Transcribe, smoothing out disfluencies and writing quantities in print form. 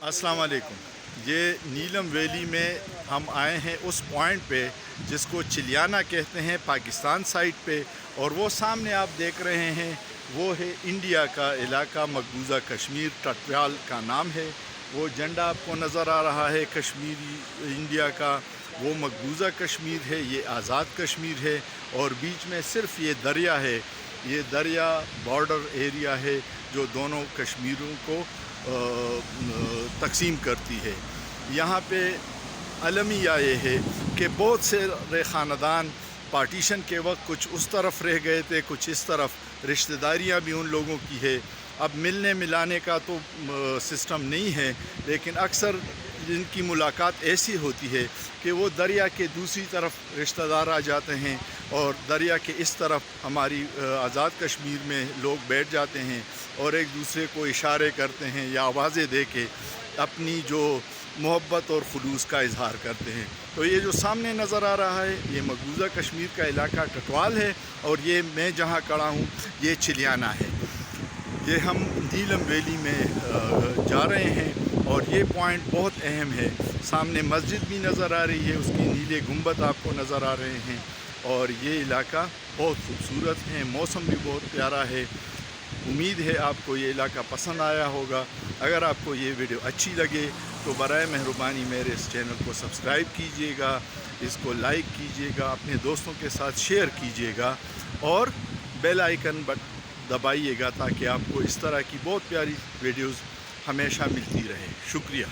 السلام علیکم۔ یہ نیلم ویلی میں ہم آئے ہیں اس پوائنٹ پہ جس کو چلیانہ کہتے ہیں پاکستان سائٹ پہ، اور وہ سامنے آپ دیکھ رہے ہیں وہ ہے انڈیا کا علاقہ مقبوضہ کشمیر، ٹٹوال کا نام ہے۔ وہ جھنڈا آپ کو نظر آ رہا ہے کشمیری انڈیا کا، وہ مقبوضہ کشمیر ہے، یہ آزاد کشمیر ہے، اور بیچ میں صرف یہ دریا ہے۔ یہ دریا بارڈر ایریا ہے جو دونوں کشمیروں کو تقسیم کرتی ہے۔ یہاں پہ المیہ یہ ہے کہ بہت سے خاندان پارٹیشن کے وقت کچھ اس طرف رہ گئے تھے، کچھ اس طرف، رشتہ داریاں بھی ان لوگوں کی ہے۔ اب ملنے ملانے کا تو سسٹم نہیں ہے، لیکن اکثر جن کی ملاقات ایسی ہوتی ہے کہ وہ دریا کے دوسری طرف رشتہ دار آ جاتے ہیں، اور دریا کے اس طرف ہماری آزاد کشمیر میں لوگ بیٹھ جاتے ہیں اور ایک دوسرے کو اشارے کرتے ہیں یا آوازیں دے کے اپنی جو محبت اور خلوص کا اظہار کرتے ہیں۔ تو یہ جو سامنے نظر آ رہا ہے یہ مقبوضہ کشمیر کا علاقہ ٹٹوال ہے، اور یہ میں جہاں کھڑا ہوں یہ چلیانہ ہے۔ یہ ہم نیلم ویلی میں جا رہے ہیں، اور یہ پوائنٹ بہت اہم ہے۔ سامنے مسجد بھی نظر آ رہی ہے، اس کی نیلے گنبد آپ کو نظر آ رہے ہیں، اور یہ علاقہ بہت خوبصورت ہے، موسم بھی بہت پیارا ہے۔ امید ہے آپ کو یہ علاقہ پسند آیا ہوگا۔ اگر آپ کو یہ ویڈیو اچھی لگے تو برائے مہربانی میرے اس چینل کو سبسکرائب کیجئے گا، اس کو لائک کیجئے گا، اپنے دوستوں کے ساتھ شیئر کیجئے گا، اور بیل آئیکن دبائیے گا تاکہ آپ کو اس طرح کی بہت پیاری ویڈیوز ہمیشہ ملتی رہے۔ شکریہ۔